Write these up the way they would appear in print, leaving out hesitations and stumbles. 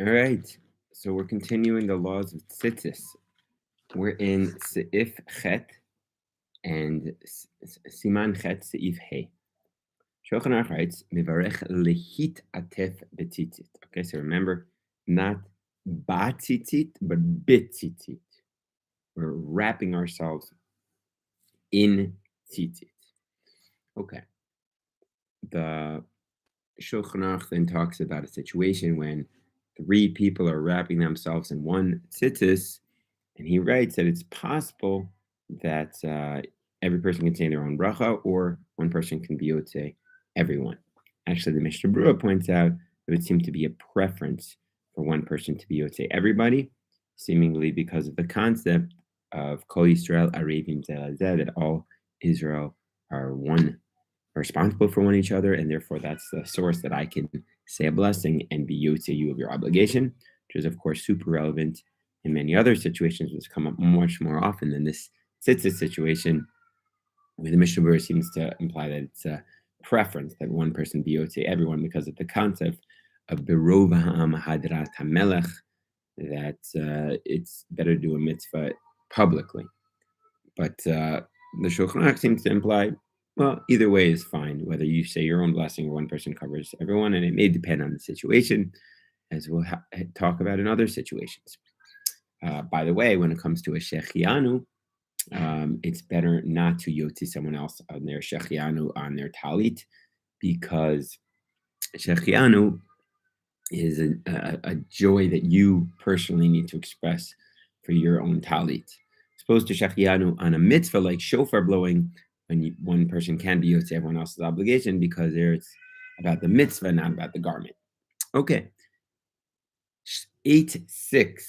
All right. So we're continuing the laws of Tzitzis. We're in Seif Chet and Siman Chet Seif He. SHulchan Aruch writes, Mivarech lehit atef betzitzit. Okay, so remember, not batzitzit, but bitzitzit. We're wrapping ourselves in tzitzit. Okay. The SHulchan Aruch then talks about a situation when three people are wrapping themselves in one tzitzis, and he writes that it's possible that every person can say their own bracha, or one person can be yotze everyone. Actually, the Mishnah Berurah points out there would seem to be a preference for one person to be yotze everybody, seemingly because of the concept of Kol Yisrael Arevim Zeh Lezeh, that all Israel are one, responsible for one each other, and therefore that's the source that I can say a blessing and be yotze you of your obligation, which is of course super relevant in many other situations, which come up much more often than this tzitzit situation, where the Mishnah Berurah seems to imply that it's a preference that one person be yotze everyone because of the concept of Berurah ha'am hadrat hamelech, that it's better to do a mitzvah publicly. But the Shulchan Aruch seems to imply, well, either way is fine, whether you say your own blessing or one person covers everyone, and it may depend on the situation, as we'll talk about in other situations. By the way, when it comes to a shechianu, it's better not to yotze someone else on their shechianu, on their talit, because shechianu is a joy that you personally need to express for your own talit. As opposed to shechianu on a mitzvah like shofar blowing, when one person can be yotze everyone else's obligation, because there it's about the mitzvah, not about the garment. Okay. 8.6.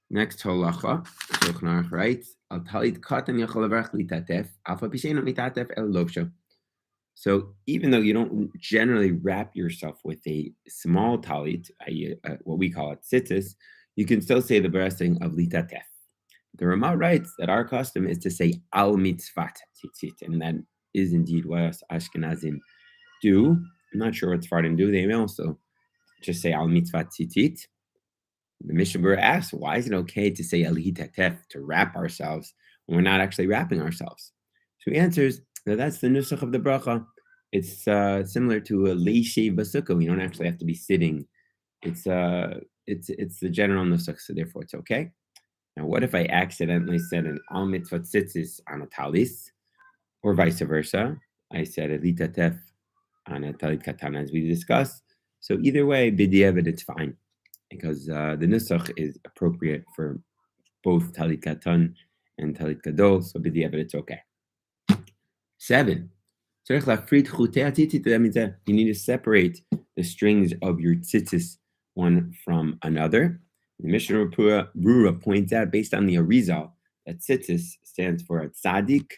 Next halacha, Shulchan Aruch writes, Al talit katan yachol levarach litatef, alfa pisheinu mitatef el lovsho. So even though you don't generally wrap yourself with a small talit, what we call it tzitzis, you can still say the blessing of litatef. The Ramah writes that our custom is to say al mitzvat tzitzit, and that is indeed what us Ashkenazim do. I'm not sure what Sephardim do. They may also just say al mitzvat tzitzit. The Mishnah Berurah asks, why is it okay to say alihitatef, to wrap ourselves, when we're not actually wrapping ourselves? So he answers that that's the nusach of the bracha. It's similar to a leishe basukah. We don't actually have to be sitting. It's the general nusach, so therefore it's okay. Now, what if I accidentally said an al mitzvah tzitzis on a talis, or vice versa? I said alihitatef on a talit katan, as we discussed. So either way, b'diavad, it's fine, because the nusach is appropriate for both talit katan and talit gadol, so b'diavad it's okay. 7. You need to separate the strings of your tzitzis one from another. The Mishnah Berurah points out, based on the Arizal, that tzitzis stands for a tzaddik,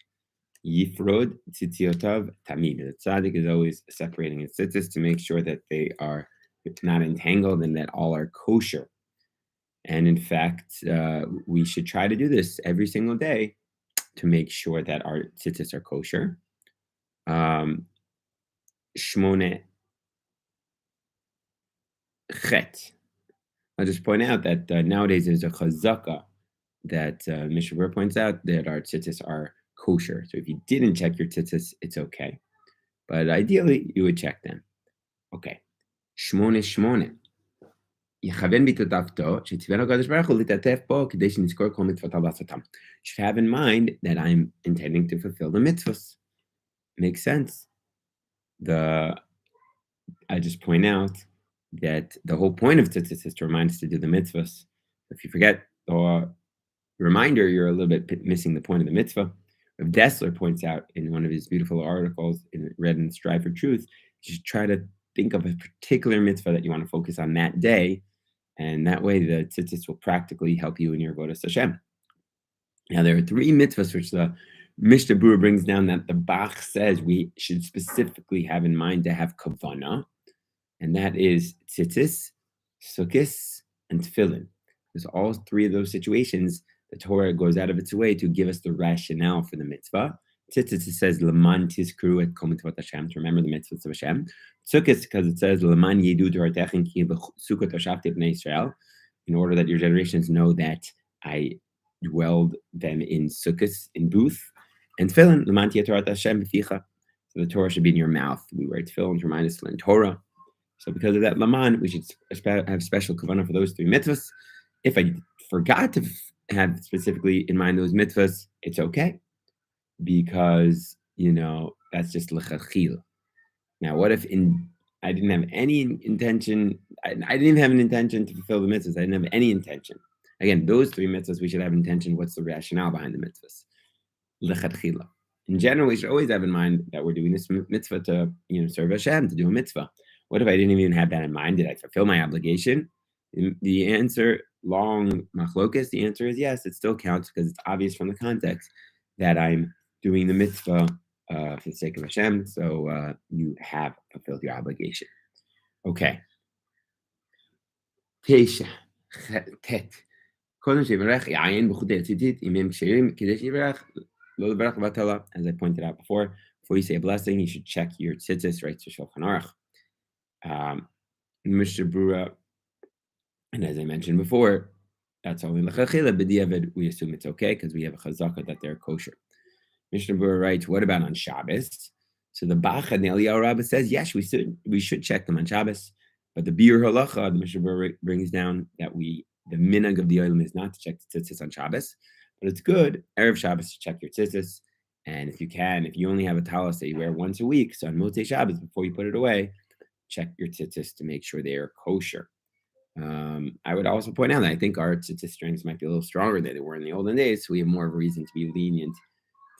yifrod, tzitziotav, tamid. The tzaddik is always separating his tzitzis to make sure that they are not entangled and that all are kosher. And in fact, we should try to do this every single day to make sure that our tzitzis are kosher. Shmone chet. I'll just point out that nowadays there's a chazaka that Mishnah Berurah points out that our tzitzis are kosher. So if you didn't check your tzitzis, it's okay. But ideally, you would check them. Okay. Shmone. You should have in mind that I'm intending to fulfill the mitzvahs. Makes sense. I just point out that the whole point of tzitzis is to remind us to do the mitzvahs. If you forget the reminder, you're a little bit missing the point of the mitzvah. Rav Dessler points out in one of his beautiful articles in Read and Strive for Truth, you should try to think of a particular mitzvah that you want to focus on that day, and that way the tzitzis will practically help you in your avodas Hashem. Now, there are 3 mitzvahs which the Mishnah Berurah brings down that the Bach says we should specifically have in mind to have kavanah, and that is tzitzis, sukkis, and tefillin. Because all 3 of those situations, the Torah goes out of its way to give us the rationale for the mitzvah. Tzitzit, it says Laman Tizkru et Kol Mitzvot Hashem, to remember the mitzvahs of Hashem. Sukkot, because it says Laman Yedu Torah Ki Sukkot Hoshavti Bnei Israel, in order that your generations know that I dwelled them in Sukkot, in booth. And Tefillin, Laman Tia Torah Hashem B'ficha. So the Torah should be in your mouth. We wear tefillin to remind us to learn Torah. So because of that Laman, we should have special kavanah for those 3 mitzvahs. If I forgot to have specifically in mind those mitzvahs, it's okay, because that's just l'chachil. Now, what if I didn't have any intention? I didn't even have an intention to fulfill the mitzvahs. I didn't have any intention. Again, those 3 mitzvahs, we should have intention. What's the rationale behind the mitzvahs? L'chachila. In general, we should always have in mind that we're doing this mitzvah to serve Hashem, to do a mitzvah. What if I didn't even have that in mind? Did I fulfill my obligation? The answer, long machlokas, the answer is yes, it still counts, because it's obvious from the context that I'm doing the mitzvah for the sake of Hashem, so you have fulfilled your obligation. Okay. Tesha. Tet. As I pointed out before you say a blessing, you should check your tzitzis, right? SHulchan Aruch. Mishnah Berurah, and as I mentioned before, that's only l'chachila. B'diavad, we assume it's okay because we have a chazaka that they're kosher. Mishnah Berurah writes, what about on Shabbos? So the Bach and the Eliyahu Rabbah says, yes, we should check them on Shabbos. But the Biur Halacha, the Mishnah Berurah brings down that the minhag of the olim is not to check the tzitzis on Shabbos, but it's good Erev Shabbos to check your tzitzis. And if you only have a talis that you wear once a week, so on Motzei Shabbos, before you put it away, check your tzitzis to make sure they are kosher. I would also point out that I think our tzitzis strengths might be a little stronger than they were in the olden days, so we have more of a reason to be lenient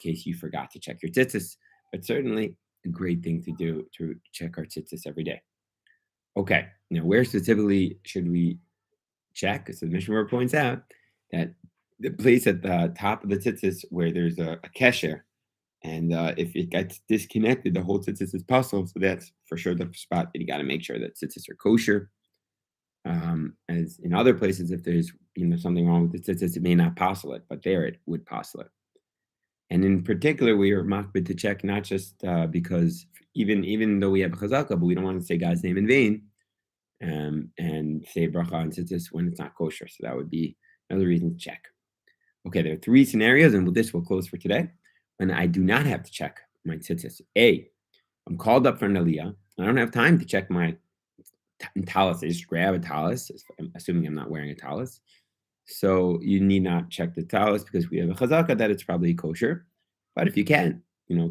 in case you forgot to check your tzitzis. But certainly a great thing to do to check our tzitzis every day. Okay, now where specifically should we check? So the Mishnah points out that the place at the top of the tzitzis where there's a kesher, and if it gets disconnected, the whole tzitzis is puzzled. So that's for sure the spot that you got to make sure that tzitzis are kosher. As in other places, if there's something wrong with the tzitzis, it may not puzzle it, but there it would puzzle it. And in particular, we are makbid to check not just because even though we have a chazaka, but we don't want to say God's name in vain, and say bracha on tzitzis when it's not kosher. So that would be another reason to check. Okay, there are 3 scenarios, and with this we'll close for today, when I do not have to check my tzitzis. A, I'm called up for an aliyah. I don't have time to check my talis. I just grab a talis, assuming I'm not wearing a talis. So you need not check the talis because we have a chazaka that it's probably kosher. But if you can,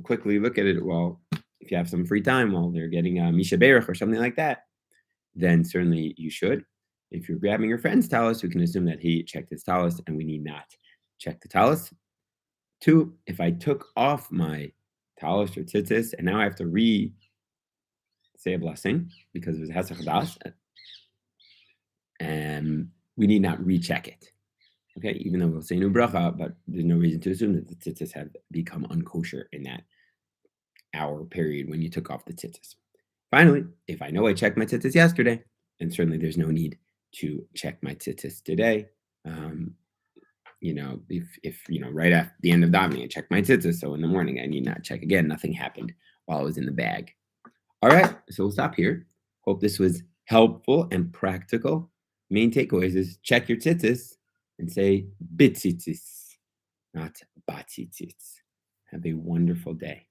quickly look at it if you have some free time while they're getting a misha berach or something like that, then certainly you should. If you're grabbing your friend's talis, we can assume that he checked his talis and we need not check the talis. 2, if I took off my talis or tzitzis and now I have to say a blessing because it was hesach das, and we need not recheck it. Okay, even though we'll say new bracha, but there's no reason to assume that the tzitzis have become unkosher in that hour period when you took off the tzitzis. Finally, if I know I checked my tzitzis yesterday, then certainly there's no need to check my tzitzis today. If right after the end of davening I checked my tzitzis, so in the morning I need not check again. Nothing happened while I was in the bag. All right, so we'll stop here. Hope this was helpful and practical. Main takeaways is check your tzitzis and say bitzitzis, not batzitzis. Have a wonderful day.